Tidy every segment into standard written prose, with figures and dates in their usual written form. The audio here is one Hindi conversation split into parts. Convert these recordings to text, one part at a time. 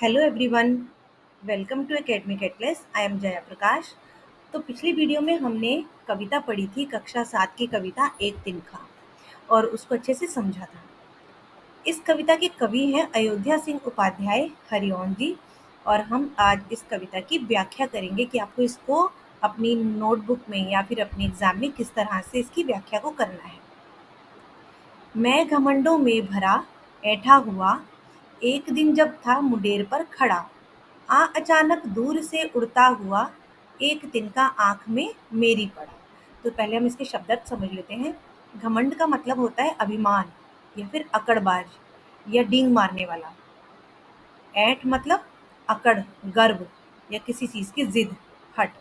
Hello everyone, welcome to academic atlas. I am Jaya Prakash. तो पिछली वीडियो में हमने कविता पढ़ी थी, कक्षा 7 की कविता एक तिनका, और उसको अच्छे से समझा था। इस कविता के कवि हैं अयोध्या सिंह उपाध्याय हरिओम जी, और हम आज इस कविता की व्याख्या करेंगे कि आपको इसको अपनी नोटबुक में या फिर अपने एग्जाम में किस तरह से इसकी व्याख्या को करना है। मैं घमंडों में भरा ऐठा हुआ, एक दिन जब था मुंडेर पर खड़ा, अचानक दूर से उड़ता हुआ, एक तिनका आँख में मेरी पड़ा। तो पहले हम इसके शब्दार्थ समझ लेते हैं। घमंड का मतलब होता है अभिमान या फिर अकड़बाज या डींग मारने वाला। ऐंठ मतलब अकड़, गर्व या किसी चीज़ की जिद, हट।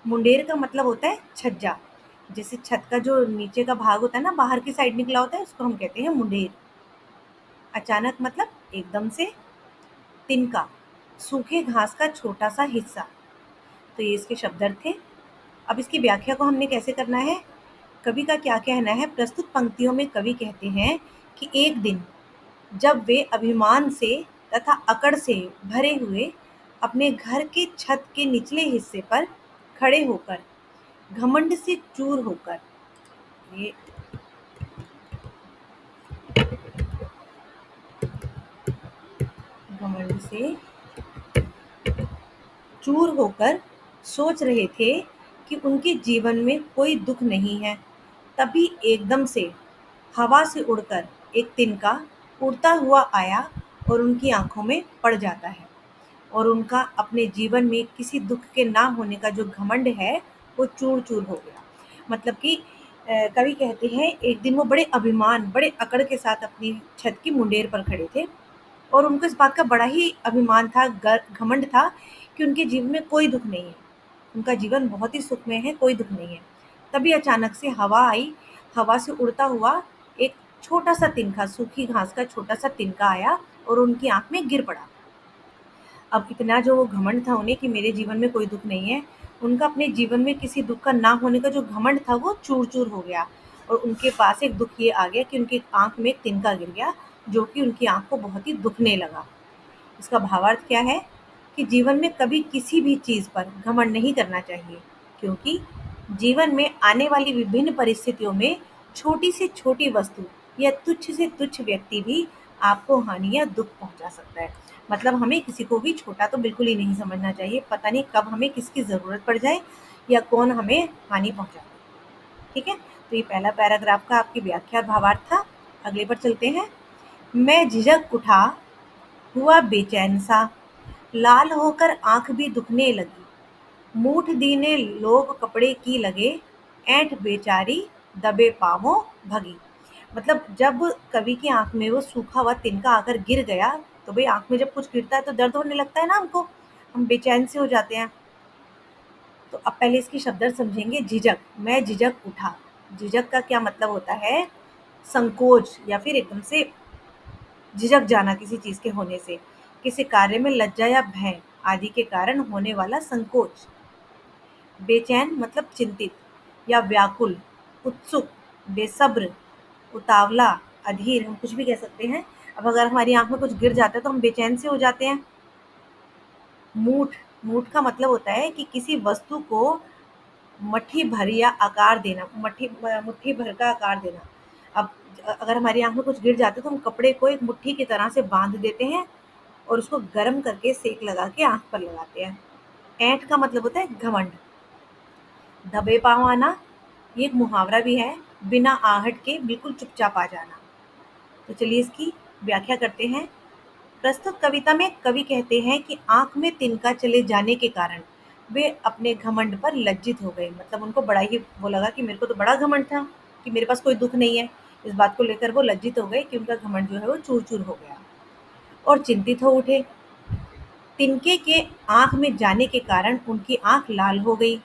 मुंडेर का मतलब होता है छज्जा, जैसे छत का जो नीचे का भाग होता है ना, बाहर की साइड निकला होता है, उसको हम कहते हैं मुंडेर। अचानक मतलब एकदम से। तिनका सूखे घास का छोटा सा हिस्सा। तो ये इसके शब्दार्थ थे। अब इसकी व्याख्या को हमने कैसे करना है। कवि का क्या कहना है। प्रस्तुत पंक्तियों में कवि कहते हैं कि एक दिन जब वे अभिमान से तथा अकड़ से भरे हुए अपने घर के छत के निचले हिस्से पर खड़े होकर, घमंड से चूर होकर, ये घमंड से चूर होकर सोच रहे थे कि उनके जीवन में कोई दुख नहीं है, तभी एकदम से हवा से उड़कर एक तिनका उड़ता हुआ आया और उनकी आंखों में पड़ जाता है, और उनका अपने जीवन में किसी दुख के ना होने का जो घमंड है वो चूर चूर हो गया। मतलब कि कवि कहते हैं एक दिन वो बड़े अभिमान, बड़े अकड़ के साथ अपनी छत की मुंडेर पर खड़े थे, और उनको इस बात का बड़ा ही अभिमान था, घमंड था कि उनके जीवन में कोई दुख नहीं है, उनका जीवन बहुत ही सुखमय है, कोई दुख नहीं है। तभी अचानक से हवा आई, हवा से उड़ता हुआ एक छोटा सा तिनका, सूखी घास का छोटा सा तिनका आया और उनकी आंख में गिर पड़ा। अब इतना जो वो घमंड था उन्हें कि मेरे जीवन में कोई दुख नहीं है, उनका अपने जीवन में किसी दुख का ना होने का जो घमंड था वो चूर चूर हो गया, और उनके पास एक दुख ये आ गया कि उनकी आंख में एक तिनका गिर गया, जो कि उनकी आंख को बहुत ही दुखने लगा। इसका भावार्थ क्या है कि जीवन में कभी किसी भी चीज़ पर घमंड नहीं करना चाहिए, क्योंकि जीवन में आने वाली विभिन्न परिस्थितियों में छोटी से छोटी वस्तु या तुच्छ से तुच्छ व्यक्ति भी आपको हानि या दुख पहुंचा सकता है। मतलब हमें किसी को भी छोटा तो बिल्कुल ही नहीं समझना चाहिए। पता नहीं कब हमें किसकी ज़रूरत पड़ जाए या कौन हमें हानि पहुंचा दे। ठीक है, तो ये पहला पैराग्राफ का आपकी व्याख्या भावार्थ था। अगले पर चलते हैं। मैं झिझक उठा, हुआ बेचैन सा, लाल होकर आंख भी दुखने लगी, मूठ दीने लोग कपड़े की लगे, ऐंठ बेचारी दबे पाँवों भगी। मतलब जब कवि की आंख में वो सूखा हुआ तिनका आकर गिर गया, तो भाई आंख में जब कुछ गिरता है तो दर्द होने लगता है ना हमको, हम बेचैन से हो जाते हैं। तो अब पहले इसकी शब्दार्थ समझेंगे। झिझक, मैं झिझक उठा। झिझक का क्या मतलब होता है। संकोच या फिर एकदम से झिझक जाना किसी चीज के होने से, किसी कार्य में लज्जा या भय आदि के कारण होने वाला संकोच। बेचैन मतलब चिंतित या व्याकुल, उत्सुक, बेसब्र, उतावला, अधीर, हम कुछ भी कह सकते हैं। अब अगर हमारी आंख में कुछ गिर जाता है तो हम बेचैन से हो जाते हैं। मूठ, मूठ का मतलब होता है कि किसी वस्तु को मट्ठी भर या आकार देना, मुट्ठी भर का आकार देना। अब अगर हमारी आंख में कुछ गिर जाता है तो हम कपड़े को एक मुट्ठी की तरह से बांध देते हैं और उसको गर्म करके सेक लगा के आंख पर लगाते हैं। ऐंठ का मतलब होता है घमंड। दबे पाँव आना, ये एक मुहावरा भी है, बिना आहट के बिल्कुल चुपचाप आ जाना। तो चलिए इसकी व्याख्या करते हैं। प्रस्तुत कविता में कवि कहते हैं कि आंख में तिनका चले जाने के कारण वे अपने घमंड पर लज्जित हो गए। मतलब उनको बड़ा ही वो लगा कि मेरे को तो बड़ा घमंड था कि मेरे पास कोई दुख नहीं है। इस बात को लेकर वो लज्जित हो गए कि उनका घमंड जो है वो चूर चूर हो गया, और चिंतित हो उठे। तिनके के आंख में जाने के कारण उनकी आंख लाल हो गई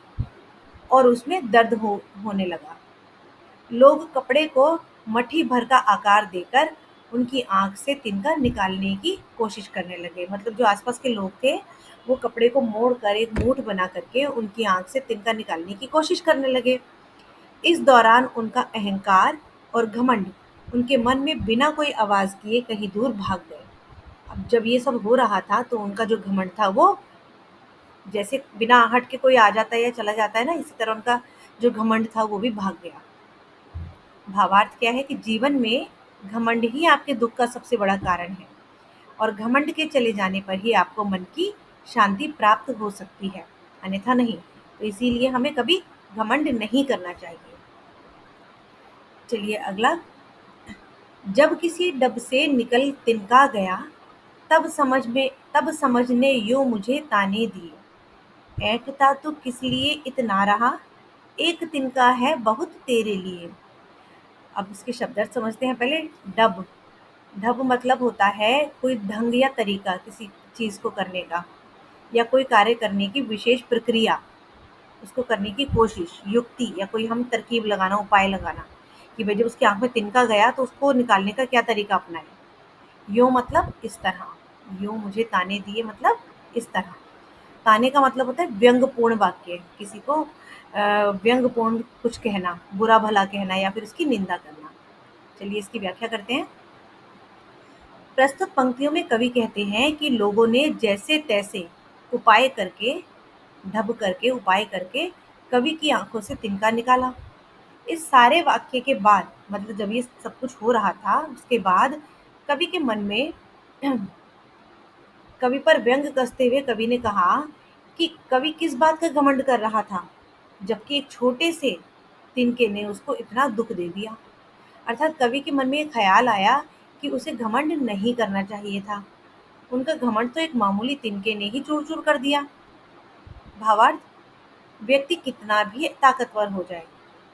और उसमें दर्द होने लगा। लोग कपड़े को मट्ठी भर का आकार देकर उनकी आंख से तिनका निकालने की कोशिश करने लगे। मतलब जो आसपास के लोग थे वो कपड़े को मोड़ कर एक मूठ बना करके उनकी आंख से तिनका निकालने की कोशिश करने लगे। इस दौरान उनका अहंकार और घमंड उनके मन में बिना कोई आवाज किए कहीं दूर भाग गए। अब जब ये सब हो रहा था तो उनका जो घमंड था वो, जैसे बिना आहट के कोई आ जाता है या चला जाता है ना, इसी तरह उनका जो घमंड था वो भी भाग गया। भावार्थ क्या है कि जीवन में घमंड ही आपके दुख का सबसे बड़ा कारण है, और घमंड के चले जाने पर ही आपको मन की शांति प्राप्त हो सकती है, अन्यथा नहीं। तो इसीलिए हमें कभी घमंड नहीं करना चाहिए। चलिए अगला। जब किसी डब से निकल तिनका गया, तब समझने यूं मुझे ताने दिए। ऐंठता तो किस लिए इतना रहा, एक तिनका है बहुत तेरे लिए। अब इसके शब्दार्थ समझते हैं पहले। डब, ढब मतलब होता है कोई ढंग या तरीका किसी चीज को करने का, या कोई कार्य करने की विशेष प्रक्रिया, उसको करने की कोशिश, युक्ति, या कोई हम तरकीब लगाना, उपाय लगाना, कि भाई जब उसकी आंख में तिनका गया तो उसको निकालने का क्या तरीका अपनाए। यूं मतलब इस तरह, यूं मुझे ताने दिए मतलब इस तरह। ताने का मतलब होता है व्यंग्यपूर्ण वाक्य, किसी को व्यंग्यपूर्ण कुछ कहना, बुरा भला कहना, या फिर उसकी निंदा करना। चलिए इसकी व्याख्या करते हैं। प्रस्तुत पंक्तियों में कवि कहते हैं कि लोगों ने जैसे तैसे उपाय करके, ढब करके, उपाय करके कवि की आंखों से तिनका निकाला। इस सारे वाक्य के बाद, मतलब जब ये सब कुछ हो रहा था उसके बाद, कवि के मन में कवि पर व्यंग कसते हुए कवि ने कहा कि कवि किस बात का घमंड कर रहा था, जबकि एक छोटे से तिनके ने उसको इतना दुख दे दिया। अर्थात कवि के मन में एक ख्याल आया कि उसे घमंड नहीं करना चाहिए था। उनका घमंड तो एक मामूली तिनके ने ही चूर चूर कर दिया। भावार्थ, व्यक्ति कितना भी ताकतवर हो जाए,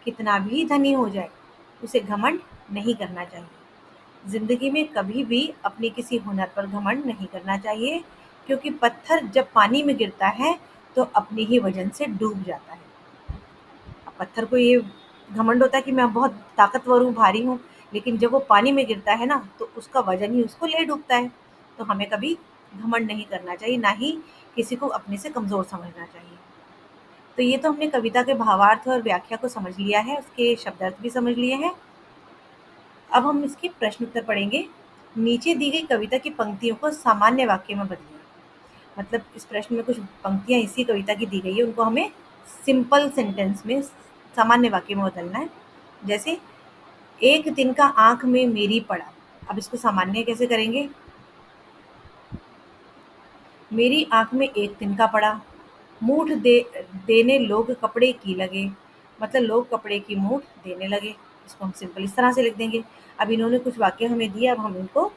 कितना भी धनी हो जाए, उसे घमंड नहीं करना चाहिए। जिंदगी में कभी भी अपने किसी हुनर पर घमंड नहीं करना चाहिए, क्योंकि पत्थर जब पानी में गिरता है तो अपने ही वजन से डूब जाता है। अब पत्थर को ये घमंड होता है कि मैं बहुत ताकतवर हूँ, भारी हूँ, लेकिन जब वो पानी में गिरता है ना तो उसका वजन ही उसको ले डूबता है। तो हमें कभी घमंड नहीं करना चाहिए, ना ही किसी को अपने से कमजोर समझना चाहिए। तो ये तो हमने कविता के भावार्थ और व्याख्या को समझ लिया है, उसके शब्दार्थ भी समझ लिए हैं। अब हम इसके प्रश्न उत्तर पढ़ेंगे। नीचे दी गई कविता की पंक्तियों को सामान्य वाक्य में बदलिए। मतलब इस प्रश्न में कुछ पंक्तियां इसी कविता की दी गई है, उनको हमें सिंपल सेंटेंस में, सामान्य वाक्य में बदलना है। जैसे एक दिन का आंख में मेरी पड़ा। अब इसको सामान्य कैसे करेंगे। मेरी आंख में एक तिनका पड़ा, मूठ देने लोग कपड़े की लगे। मतलब लोग कपड़े की मूठ देने लगे। इसको हम सिंपल इस तरह से लिख देंगे। अब इन्होंने कुछ वाक्य हमें दिए, अब हम इनको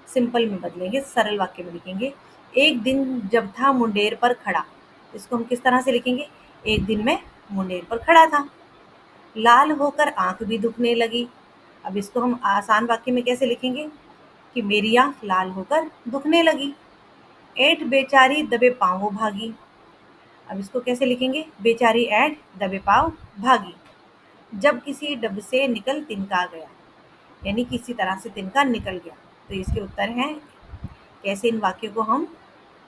सिंपल में बदलेंगे, सरल वाक्य में लिखेंगे। एक दिन जब था मुंडेर पर खड़ा, इसको हम किस तरह से लिखेंगे। एक दिन मैं मुंडेर पर खड़ा था। लाल होकर आंख भी दुखने लगी। अब इसको हम आसान वाक्य में कैसे लिखेंगे कि मेरी आंख लाल होकर दुखने लगी। ऐंठ बेचारी दबे पांवों भागी। अब इसको कैसे लिखेंगे, बेचारी ऐंठ दबे पांव भागी। जब किसी डब से निकल तिनका गया, यानी किसी तरह से तिनका निकल गया। तो इसके उत्तर हैं कैसे इन वाक्यों को हम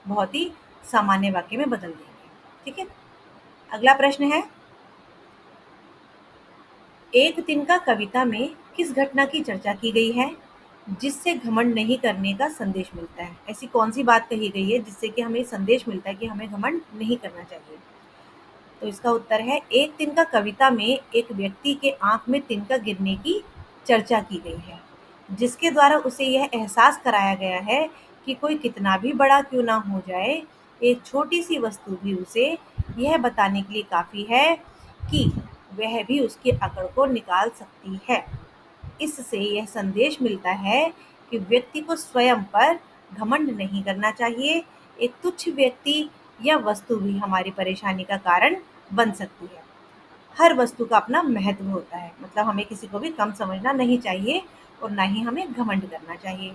बहुत ही सामान्य वाक्य में बदल देंगे। ठीक है। अगला प्रश्न है, एक तिनका कविता में किस घटना की चर्चा की गई है जिससे घमंड नहीं करने का संदेश मिलता है। ऐसी कौन सी बात कही गई है जिससे कि हमें संदेश मिलता है कि हमें घमंड नहीं करना चाहिए। तो इसका उत्तर है, एक तिनका कविता में एक व्यक्ति के आंख में तिनका गिरने की चर्चा की गई है, जिसके द्वारा उसे यह एहसास कराया गया है कि कोई कितना भी बड़ा क्यों ना हो जाए, एक छोटी सी वस्तु भी उसे यह बताने के लिए काफी है कि वह भी उसकी अकड़ को निकाल सकती है। इससे यह संदेश मिलता है कि व्यक्ति को स्वयं पर घमंड नहीं करना चाहिए। एक तुच्छ व्यक्ति या वस्तु भी हमारी परेशानी का कारण बन सकती है। हर वस्तु का अपना महत्व होता है, मतलब हमें किसी को भी कम समझना नहीं चाहिए और ना ही हमें घमंड करना चाहिए।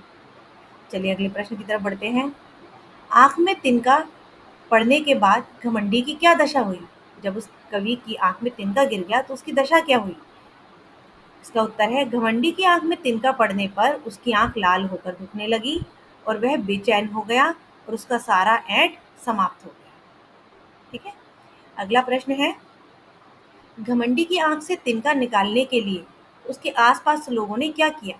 चलिए अगले प्रश्न की तरफ बढ़ते हैं। आंख में तिनका पड़ने के बाद घमंडी की क्या दशा हुई। जब उस कवि की आंख में तिनका गिर गया तो उसकी दशा क्या हुई। इसका उत्तर है, घमंडी की आंख में तिनका पड़ने पर उसकी आंख लाल होकर दुखने लगी और वह बेचैन हो गया और उसका सारा ऐंठ समाप्त हो गया। ठीक है। अगला प्रश्न है, घमंडी की आंख से तिनका निकालने के लिए उसके आसपास लोगों ने क्या किया।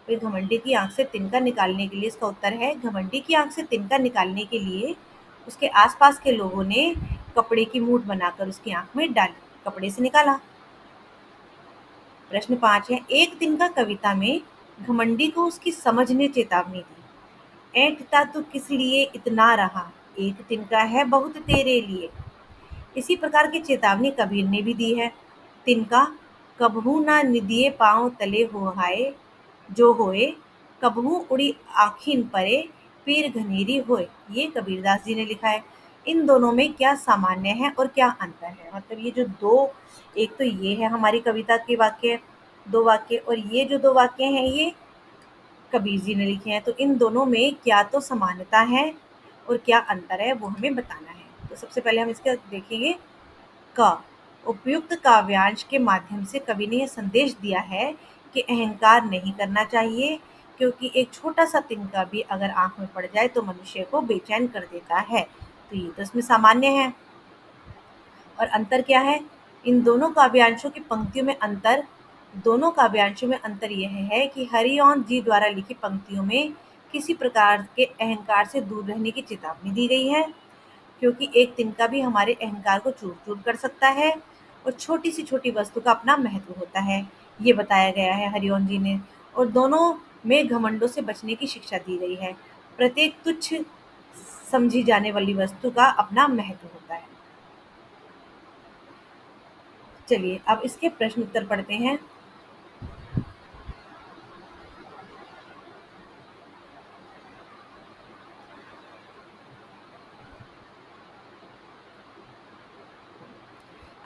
फिर घमंडी की आंख से तिनका निकालने के लिए, इसका उत्तर है घमंडी की आंख से तिनका निकालने के लिए उसके आसपास के लोगों ने कपड़े की मूठ बनाकर उसकी आंख में डाली, कपड़े से निकाला। प्रश्न 5 है, एक तिनका कविता में घमंडी को उसकी समझ ने चेतावनी दी। ऐंठता तू किस लिए इतना रहा, एक तिनका है बहुत तेरे लिए। इसी प्रकार की चेतावनी कबीर ने भी दी है। तिनका कबहू ना निदिए पांव तले हो हाय, जो होए कबहू उड़ी आखिन परे, पीर घनेरी होए। ये कबीरदास जी ने लिखा है। इन दोनों में क्या सामान्य है और क्या अंतर है? मतलब ये जो दो, एक तो ये है हमारी कविता के वाक्य, दो वाक्य, और ये जो दो वाक्य हैं ये कबीर जी ने लिखे हैं। तो इन दोनों में क्या तो समानता है और क्या अंतर है, वो हमें बताना है। तो सबसे पहले हम इसका देखेंगे। क उपयुक्त काव्यांश के माध्यम से कवि ने यह संदेश दिया है कि अहंकार नहीं करना चाहिए, क्योंकि एक छोटा सा तिनका भी अगर आंख में पड़ जाए तो मनुष्य को बेचैन कर देता है। तो ये तो इसमें सामान्य है। और अंतर क्या है? इन दोनों काव्यांशों में अंतर यह है कि हरिओंद जी द्वारा लिखी पंक्तियों में किसी प्रकार के अहंकार से दूर रहने की चेतावनी दी गई है, क्योंकि एक तिनका भी हमारे अहंकार को चूर-चूर कर सकता है और छोटी से छोटी वस्तु का अपना महत्व होता है, ये बताया गया है हरिओंद जी ने। और दोनों में घमंडों से बचने की शिक्षा दी गई है। प्रत्येक तुच्छ समझी जाने वाली वस्तु का अपना महत्व होता है। चलिए अब इसके प्रश्न उत्तर पढ़ते हैं।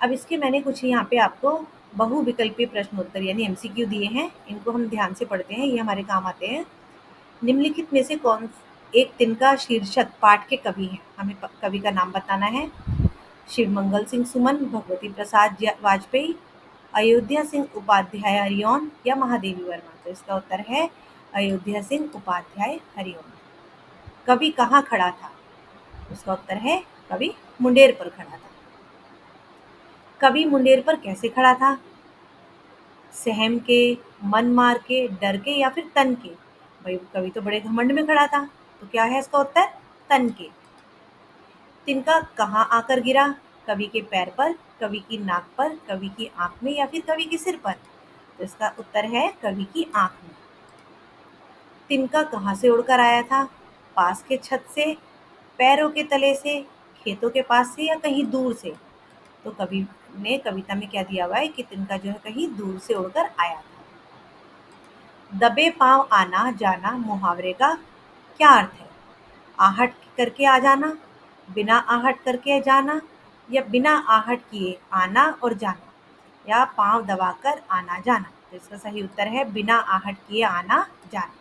अब इसके मैंने कुछ यहाँ पे आपको बहुविकल्पीय प्रश्न उत्तर यानी एमसीक्यू दिए हैं, इनको हम ध्यान से पढ़ते हैं, ये हमारे काम आते हैं। निम्नलिखित में से कौन एक तिनका शीर्षक पाठ के कवि हैं? हमें कवि का नाम बताना है। शिवमंगल सिंह सुमन, भगवती प्रसाद वाजपेयी, अयोध्या सिंह उपाध्याय हरिओंद या महादेवी वर्मा। तो इसका उत्तर है अयोध्या सिंह उपाध्याय हरिओंद। कवि कहाँ खड़ा था? उसका उत्तर है कवि मुंडेर पर खड़ा था। कवि मुंडेर पर कैसे खड़ा था? सहम के, मन मार के, डर के या फिर तन के? भाई कवि तो बड़े घमंड में खड़ा था, तो क्या है इसका उत्तर? तन के। तिनका कहाँ आकर गिरा? कवि के पैर पर, कवि की नाक पर, कवि की आंख में या फिर कवि के सिर पर? तो इसका उत्तर है कवि की आंख में। तिनका कहाँ से उड़कर आया था? पास के छत से, पैरों के तले से, खेतों के पास से या कहीं दूर से? तो कवि ने कविता में क्या दिया हुआ है कि तिनका जो है कहीं दूर से उड़कर आया था। दबे पांव आना जाना मुहावरे का क्या अर्थ है? आहट करके आ जाना, बिना आहट करके जाना या बिना आहट किए आना और जाना, या पांव दबाकर आना जाना? तो इसका सही उत्तर है बिना आहट किए आना जाना।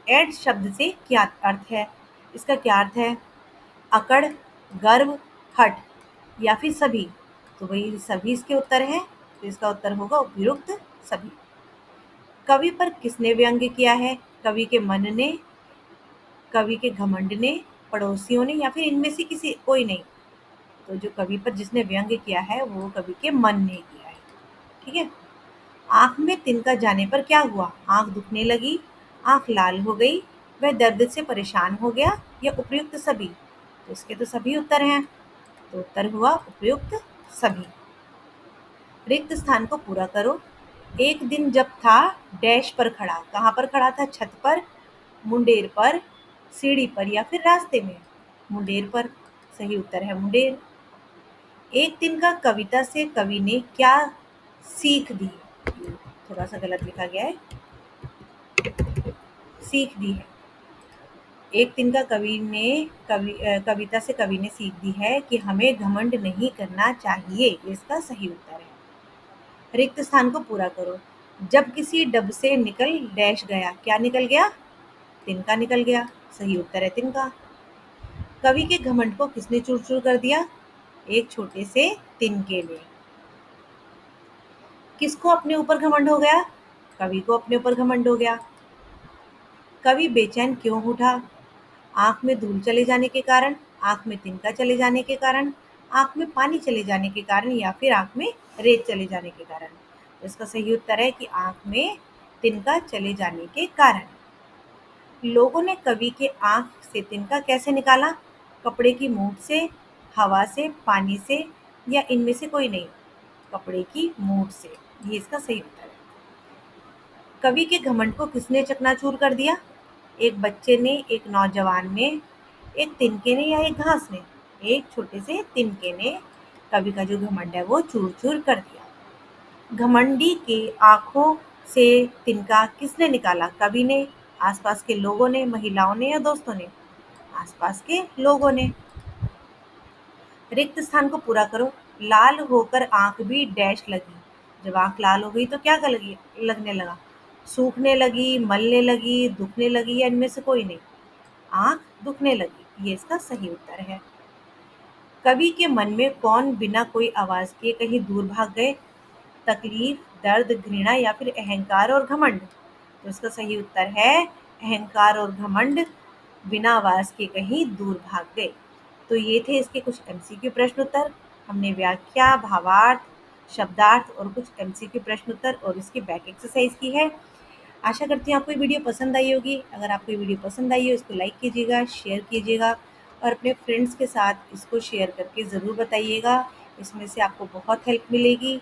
एड शब्द से क्या अर्थ है? इसका क्या अर्थ है? अकड़, गर्व, हट या फिर सभी? तो वही सभी इसके उत्तर हैं। तो इसका उत्तर होगा उपयुक्त सभी। कवि पर किसने व्यंग्य किया है? कवि के मन ने, कवि के घमंड ने, पड़ोसियों ने या फिर इनमें से किसी कोई नहीं? तो जो कवि पर जिसने व्यंग्य किया है वो कवि के मन ने किया है। ठीक है। आंख में तिनका जाने पर क्या हुआ? आंख दुखने लगी, आंख लाल हो गई, वह दर्द से परेशान हो गया या उपयुक्त सभी? तो इसके तो सभी उत्तर हैं। तो उत्तर हुआ उपयुक्त सभी। रिक्त स्थान को पूरा करो। एक दिन जब था डैश पर खड़ा, कहाँ पर खड़ा था? छत पर, मुंडेर पर, सीढ़ी पर या फिर रास्ते में? मुंडेर पर। सही उत्तर है मुंडेर। एक दिन का कविता से कवि ने क्या सीख दी? थोड़ा सा गलत लिखा गया है, सीख दी है। एक दिन का कविता से कवि ने सीख दी है कि हमें घमंड नहीं करना चाहिए, इसका सही उत्तर है। रिक्त स्थान को पूरा करो। जब किसी डब से निकल डैश गया, क्या निकल गया? तिनका निकल गया। सही उत्तर है तिनका। कवि के घमंड को किसने चूर चूर कर दिया? एक छोटे से तिनके ने। किसको अपने ऊपर घमंड हो गया? कवि को अपने ऊपर घमंड हो गया। कवि बेचैन क्यों उठा? आंख में धूल चले जाने के कारण, आंख में तिनका चले जाने के कारण, आंख में पानी चले जाने के कारण या फिर आंख में रेत चले जाने के कारण? तो इसका सही उत्तर है कि आंख में तिनका चले जाने के कारण। लोगों ने कवि के आंख से तिनका कैसे निकाला? कपड़े की मूठ से, हवा से, पानी से, या इनमें से कोई नहीं? कपड़े की मूठ से, ये इसका सही उत्तर है। कवि के घमंड को किसने चकनाचूर कर दिया? एक बच्चे ने, एक नौजवान ने, एक तिनके ने, या एक घास ने? एक छोटे से तिनके ने कवि का जो घमंड है वो चूर चूर कर दिया। घमंडी के आंखों से तिनका किसने निकाला? कवि ने, आसपास के लोगों ने, महिलाओं ने, या दोस्तों ने? आसपास के लोगों ने। रिक्त स्थान को पूरा करो। लाल होकर आंख भी डैश लगी। जब आंख लाल हो गई तो क्या लगने लगा? सूखने लगी, मलने लगी, दुखने लगी, या इनमें से कोई नहीं? आंख दुखने लगी, ये इसका सही उत्तर है। कवि के मन में कौन बिना कोई आवाज किए कहीं दूर भाग गए? तकलीफ, दर्द, घृणा, या फिर अहंकार और घमंड? तो इसका सही उत्तर है अहंकार और घमंड बिना आवाज के कहीं दूर भाग गए। तो ये थे इसके कुछ एमसीक्यू प्रश्न उत्तर। हमने व्याख्या, भावार्थ, शब्दार्थ और कुछ एमसीक्यू प्रश्न उत्तर और इसकी बैक एक्सरसाइज की है। आशा करती हूँ आपको ये वीडियो पसंद आई होगी। अगर आपको ये वीडियो पसंद आई हो इसको लाइक कीजिएगा, शेयर कीजिएगा और अपने फ्रेंड्स के साथ इसको शेयर करके ज़रूर बताइएगा। इसमें से आपको बहुत हेल्प मिलेगी।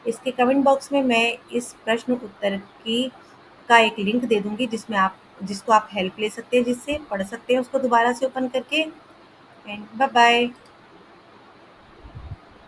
इसके कमेंट बॉक्स में मैं इस प्रश्न उत्तर की का एक लिंक दे दूँगी जिसको आप हेल्प ले सकते हैं, जिससे पढ़ सकते हैं उसको दोबारा से ओपन करके। And bye bye.